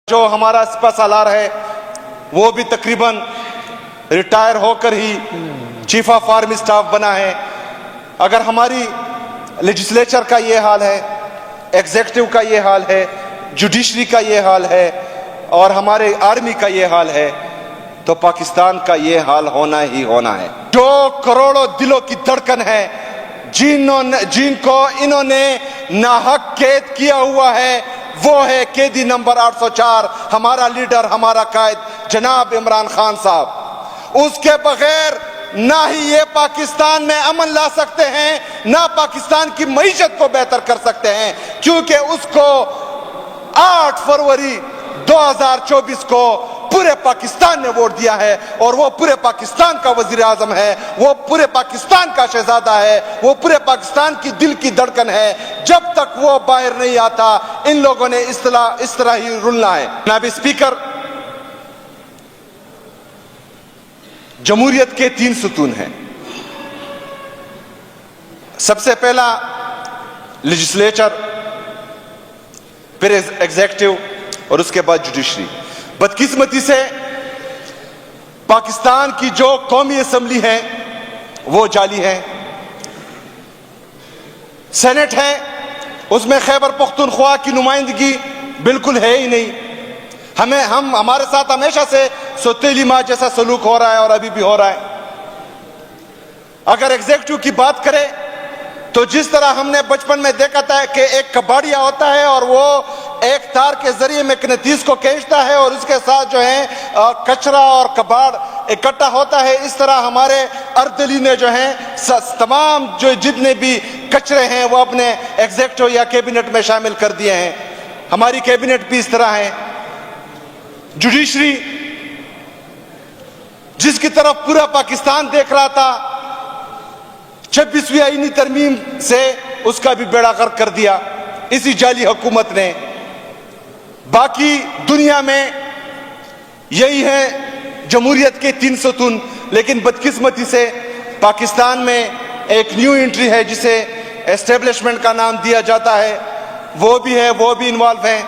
جو ہمارا سپہ سالار ہے وہ بھی تقریباً ریٹائر ہو کر ہی چیف آف آرمی سٹاف بنا ہے. اگر ہماری لیجسلیچر کا یہ حال ہے، ایگزیکٹو کا یہ حال ہے، جوڈیشری کا یہ حال ہے اور ہمارے آرمی کا یہ حال ہے تو پاکستان کا یہ حال ہونا ہی ہونا ہے. جو کروڑوں دلوں کی دھڑکن ہے، جن کو انہوں نے ناحق قید کیا ہوا ہے، وہ ہے قیدی نمبر 804، ہمارا لیڈر، ہمارا قائد جناب عمران خان صاحب. اس کے بغیر نہ ہی یہ پاکستان میں امن لا سکتے ہیں، نہ پاکستان کی معیشت کو بہتر کر سکتے ہیں، کیونکہ اس کو 8 فروری 2024 کو پورے پاکستان نے ووٹ دیا ہے اور وہ پورے پاکستان کا وزیر اعظم ہے، وہ پورے پاکستان کا شہزادہ ہے، وہ پورے پاکستان کی دل کی دھڑکن ہے. جب تک وہ باہر نہیں آتا ان لوگوں نے اس طرح ہی رلنا ہے. جناب اسپیکر، جمہوریت کے 3 ستون ہیں. سب سے پہلا لیجسلیچر، پھر ایگزیکٹو اور اس کے بعد جوڈیشری. بدقسمتی سے پاکستان کی جو قومی اسمبلی ہے وہ جعلی ہے. سینٹ ہے، اس میں خیبر پختونخوا کی نمائندگی بالکل ہے ہی نہیں. ہمارے ساتھ ہمیشہ سے سوتیلی ماں جیسا سلوک ہو رہا ہے اور ابھی بھی ہو رہا ہے. اگر ایگزیکٹو کی بات کرے تو جس طرح ہم نے بچپن میں دیکھا تھا کہ ایک کباڑیا ہوتا ہے اور وہ ایک تار کے ذریعے مقناطیس کو کھینچتا ہے اور اس کے ساتھ جو ہے کچرا اور کباڑ اکٹھا ہوتا ہے، اس طرح ہمارے اردلی نے جو ہے تمام جو جتنے بھی کچرے ہیں وہ اپنے ایگزیکٹو یا کیبنٹ میں شامل کر دیے ہیں. ہماری کیبنٹ بھی اس طرح ہے. جوڈیشری جس کی طرف پورا پاکستان دیکھ رہا تھا، 26ویں آئینی ترمیم سے اس کا بھی بیڑا غرق کر دیا اسی جعلی حکومت نے. باقی دنیا میں یہی ہے جمہوریت کے 3 ستون. لیکن بدقسمتی سے پاکستان میں ایک نیو انٹری ہے جسے اسٹیبلشمنٹ کا نام دیا جاتا ہے، وہ بھی ہے، وہ بھی انوالو ہے.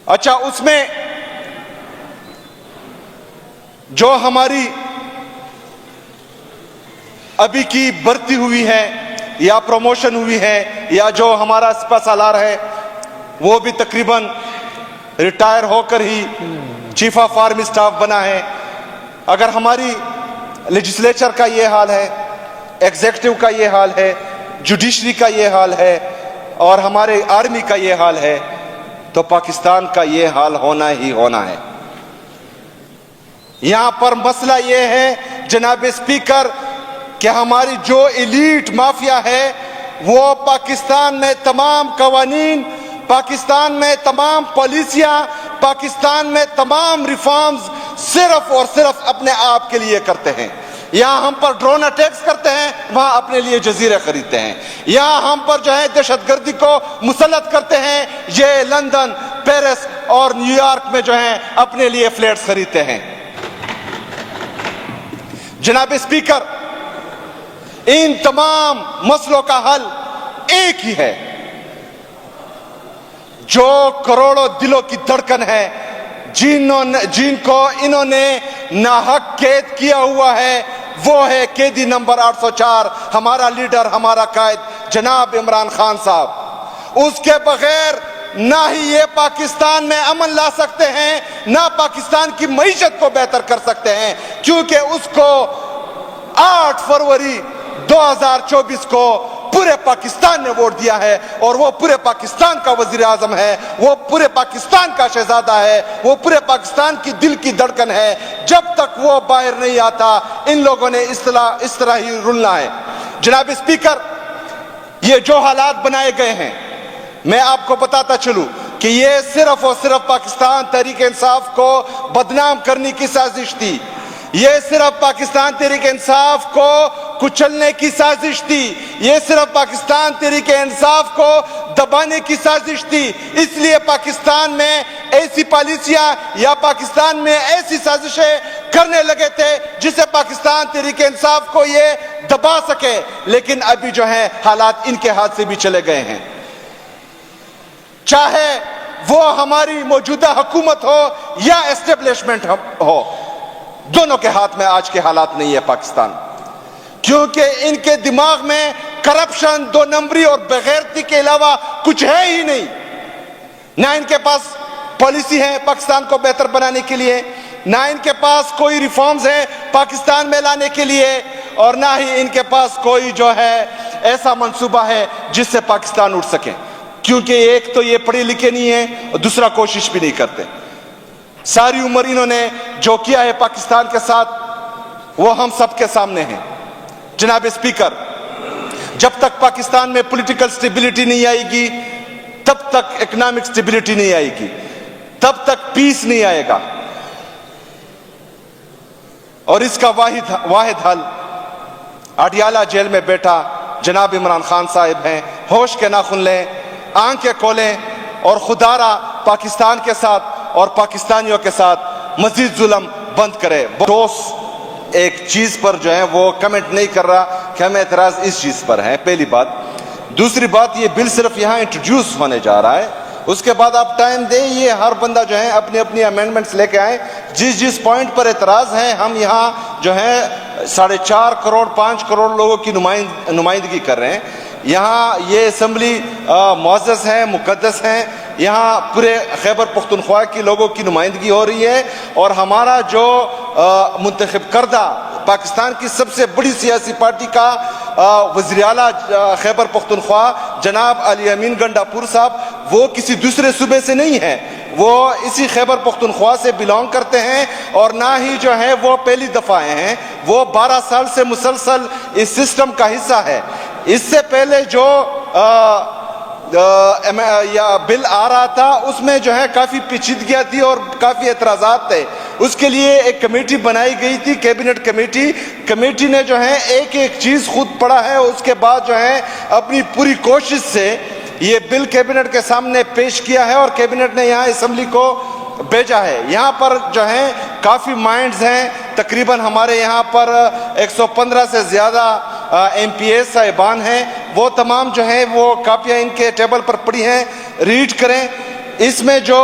اچھا، اس میں جو ہماری ابھی کی بھرتی ہوئی ہے یا پروموشن ہوئی ہے یا جو ہمارا سپہ سالار ہے وہ بھی تقریباً ریٹائر ہو کر ہی چیف آف آرمی سٹاف بنا ہے. اگر ہماری لیجسلیچر کا یہ حال ہے، ایگزیکٹو کا یہ حال ہے، جوڈیشری کا یہ حال ہے اور ہمارے آرمی کا یہ حال ہے تو پاکستان کا یہ حال ہونا ہی ہونا ہے. یہاں پر مسئلہ یہ ہے جناب اسپیکر کہ ہماری جو ایلیٹ مافیا ہے وہ پاکستان میں تمام قوانین، پاکستان میں تمام پالیسیاں، پاکستان میں تمام ریفارمز صرف اور صرف اپنے آپ کے لیے کرتے ہیں. یہاں ہم پر ڈرون اٹیکس کرتے ہیں، وہاں اپنے لیے جزیرے خریدتے ہیں. یہاں ہم پر جو ہے دہشت گردی کو مسلط کرتے ہیں، یہ لندن، پیرس اور نیو یارک میں جو ہے اپنے لیے فلیٹس خریدتے ہیں. جناب اسپیکر، ان تمام مسئلوں کا حل ایک ہی ہے. جو کروڑوں دلوں کی دھڑکن ہے، جن کو انہوں نے ناحق قید کیا ہوا ہے، وہ ہے قیدی نمبر 804، ہمارا لیڈر، ہمارا قائد جناب عمران خان صاحب. اس کے بغیر نہ ہی یہ پاکستان میں امن لا سکتے ہیں، نہ پاکستان کی معیشت کو بہتر کر سکتے ہیں، کیونکہ اس کو 8 فروری 2024 کو پورے پاکستان نے ووٹ دیا ہے اور وہ پورے پاکستان کا وزیر اعظم ہے، وہ پورے پاکستان کا شہزادہ ہے، وہ پورے پاکستان کی دل کی دھڑکن ہے. جب تک وہ باہر نہیں آتا ان لوگوں نے اس طرح ہی رلنا ہے. جناب اسپیکر، یہ جو حالات بنائے گئے ہیں، میں آپ کو بتاتا چلوں کہ یہ صرف اور صرف پاکستان تحریک انصاف کو بدنام کرنے کی سازش تھی. یہ صرف پاکستان تحریک انصاف کو کچلنے کی سازش تھی. یہ صرف پاکستان تحریک انصاف کو دبانے کی سازش تھی. اس لیے پاکستان میں ایسی پالیسیاں یا پاکستان میں ایسی سازشیں کرنے لگے تھے جسے پاکستان تحریک انصاف کو یہ دبا سکے. لیکن ابھی جو ہے حالات ان کے ہاتھ سے بھی چلے گئے ہیں. چاہے وہ ہماری موجودہ حکومت ہو یا اسٹیبلشمنٹ ہو، دونوں کے ہاتھ میں آج کے حالات نہیں ہے پاکستان، کیونکہ ان کے دماغ میں کرپشن، دو نمبری اور بغیرتی کے علاوہ کچھ ہے ہی نہیں۔ نہ ان کے پاس پالیسی ہے پاکستان کو بہتر بنانے کے لیے، نہ ان کے پاس کوئی ریفارمز ہے پاکستان میں لانے کے لیے، اور نہ ہی ان کے پاس کوئی جو ہے ایسا منصوبہ ہے جس سے پاکستان اٹھ سکے، کیونکہ ایک تو یہ پڑھے لکھے نہیں ہیں اور دوسرا کوشش بھی نہیں کرتے۔ ساری عمر انہوں نے جو کیا ہے پاکستان کے ساتھ وہ ہم سب کے سامنے ہے۔ جناب اسپیکر، جب تک پاکستان میں پولیٹیکل سٹیبلٹی نہیں آئے گی تب تک اکنامک سٹیبلٹی نہیں آئے گی، تب تک پیس نہیں آئے گا، اور اس کا واحد حل اڈیالہ جیل میں بیٹھا جناب عمران خان صاحب ہیں۔ ہوش کے ناخن لیں، آنکھیں کھولیں اور خدا را پاکستان کے ساتھ اور پاکستانیوں کے ساتھ مزید ظلم بند کرے۔ دوست ایک چیز پر جو ہے وہ کمنٹ نہیں کر رہا کہ ہمیں اعتراض اس چیز پر ہے، پہلی بات۔ دوسری بات، یہ بل صرف یہاں انٹروڈیوس ہونے جا رہا ہے، اس کے بعد آپ ٹائم دیں، یہ ہر بندہ جو ہے اپنی اپنی امینڈمنٹس لے کے آئیں، جس پوائنٹ پر اعتراض ہے ہم یہاں جو ہے 4.5 کروڑ 5 کروڑ لوگوں کی نمائندگی کر رہے ہیں۔ یہاں یہ اسمبلی معزز ہے، مقدس ہے، یہاں پورے خیبر پختونخوا کی لوگوں کی نمائندگی ہو رہی ہے، اور ہمارا جو منتخب کردہ پاکستان کی سب سے بڑی سیاسی پارٹی کا وزیر اعلیٰ خیبر پختونخوا جناب علی امین گنڈاپور صاحب، وہ کسی دوسرے صوبے سے نہیں ہے، وہ اسی خیبر پختونخوا سے بلانگ کرتے ہیں، اور نہ ہی جو ہے وہ پہلی دفعہ ہیں، وہ 12 سال سے مسلسل اس سسٹم کا حصہ ہے۔ اس سے پہلے جو بل آ رہا تھا اس میں جو ہے کافی پیچیدگیاں تھی اور کافی اعتراضات تھے، اس کے لیے ایک کمیٹی بنائی گئی تھی، کیبنٹ کمیٹی نے جو ہے ایک چیز خود پڑھا ہے، اس کے بعد جو ہے اپنی پوری کوشش سے یہ بل کیبنٹ کے سامنے پیش کیا ہے، اور کیبنٹ نے یہاں اسمبلی کو بھیجا ہے۔ یہاں پر جو ہے کافی مائنڈز ہیں، تقریباً ہمارے یہاں پر 115 سے زیادہ ایم پی ایس صاحبان ہیں، وہ تمام جو ہیں وہ کاپیاں ان کے ٹیبل پر پڑی ہیں، ریڈ کریں۔ اس میں جو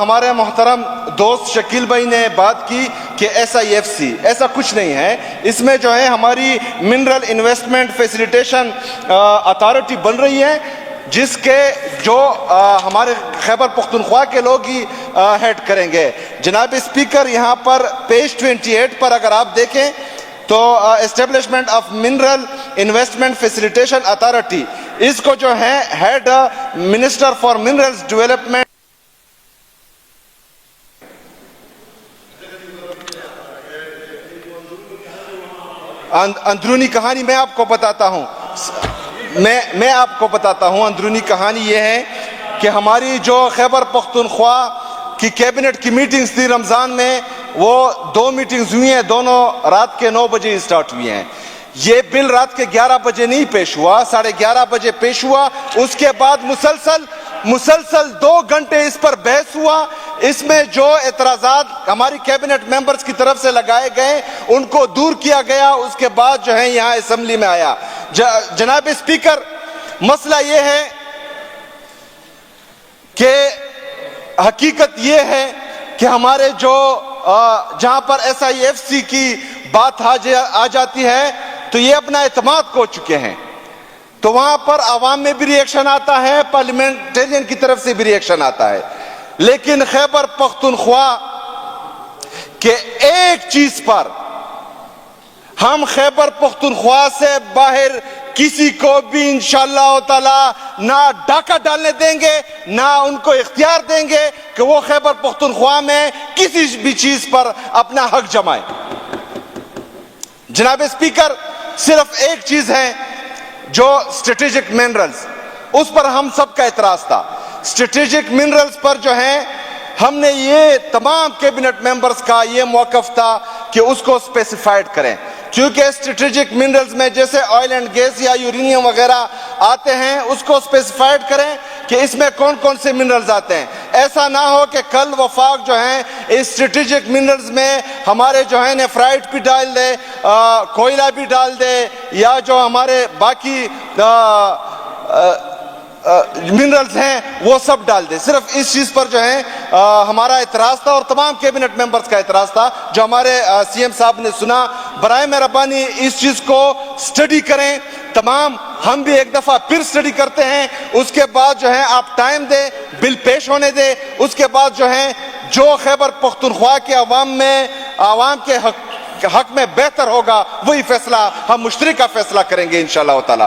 ہمارے محترم دوست شکیل بھائی نے بات کی کہ SIFC، ایسا کچھ نہیں ہے، اس میں جو ہے ہماری منرل انویسٹمنٹ فیسیلیٹیشن اتھارٹی بن رہی ہے، جس کے جو ہمارے خیبر پختونخوا کے لوگ ہی ہیڈ کریں گے۔ جناب اسپیکر، یہاں پر پیج 28 پر اگر آپ دیکھیں تو establishment of mineral investment facilitation authority, اس کو جو ہے head minister for minerals development اندرونی کہانی میں آپ کو بتاتا ہوں، میں آپ کو بتاتا ہوں اندرونی کہانی یہ ہے کہ ہماری جو خیبر پختونخوا کی کیبنٹ کی میٹنگز تھی رمضان میں، وہ 2 میٹنگز ہوئی ہیں، دونوں رات کے 9 بجے سٹارٹ ہوئی ہیں۔ یہ بل رات کے 11 بجے نہیں پیش ہوا، 11:30 بجے پیش ہوا، اس کے بعد مسلسل 2 گھنٹے اس پر بحث ہوا۔ اس میں جو اعتراضات ہماری کیبنٹ ممبرز کی طرف سے لگائے گئے ان کو دور کیا گیا، اس کے بعد جو ہے یہاں اسمبلی میں آیا۔ جناب اسپیکر، مسئلہ یہ ہے کہ حقیقت یہ ہے کہ ہمارے جو جہاں پر SIFC کی بات آ جاتی ہے تو یہ اپنا اعتماد کھو چکے ہیں، تو وہاں پر عوام میں بھی ری ایکشن آتا ہے، پارلیمنٹرین کی طرف سے بھی ری ایکشن آتا ہے، لیکن خیبر پختونخوا کے ایک چیز پر ہم خیبر پختونخوا سے باہر کسی کو بھی انشاءاللہ تعالی نہ ڈاکہ ڈالنے دیں گے، نہ ان کو اختیار دیں گے کہ وہ خیبر پختونخوا میں کسی بھی چیز پر اپنا حق جمائے۔ جناب اسپیکر، صرف ایک چیز ہے جو اسٹریٹجک منرلز، اس پر ہم سب کا اعتراض تھا۔ اسٹریٹجک منرلز پر جو ہے ہم نے یہ تمام کیبنٹ ممبرز کا یہ موقف تھا کہ اس کو اسپیسیفائڈ کریں، کیونکہ اسٹریٹجک منرلز میں جیسے آئل اینڈ گیس یا یورینیم وغیرہ آتے ہیں، اس کو اسپیسیفائڈ کریں کہ اس میں کون کون سے منرلز آتے ہیں۔ ایسا نہ ہو کہ کل وفاق جو ہیں اس اسٹریٹجک منرلز میں ہمارے جو ہے نیفرائٹ بھی ڈال دے، کوئلہ بھی ڈال دے، یا جو ہمارے باقی منرلز ہیں وہ سب ڈال دیں. صرف اس چیز پر جو ہے ہمارا اعتراض تھا اور تمام کیبنٹ ممبرز کا اعتراض تھا جو ہمارے سی ایم صاحب نے سنا. برائے مہربانی اس چیز کو اسٹڈی کریں تمام. ہم بھی ایک دفعہ پھر اسٹڈی کرتے ہیں, اس کے بعد جو ہے آپ ٹائم دیں, بل پیش ہونے دیں, اس کے بعد جو ہے جو خیبر پختونخوا کے عوام کے حق میں بہتر ہوگا وہی فیصلہ ہم مشترکہ فیصلہ کریں گے انشاءاللہ تعالی.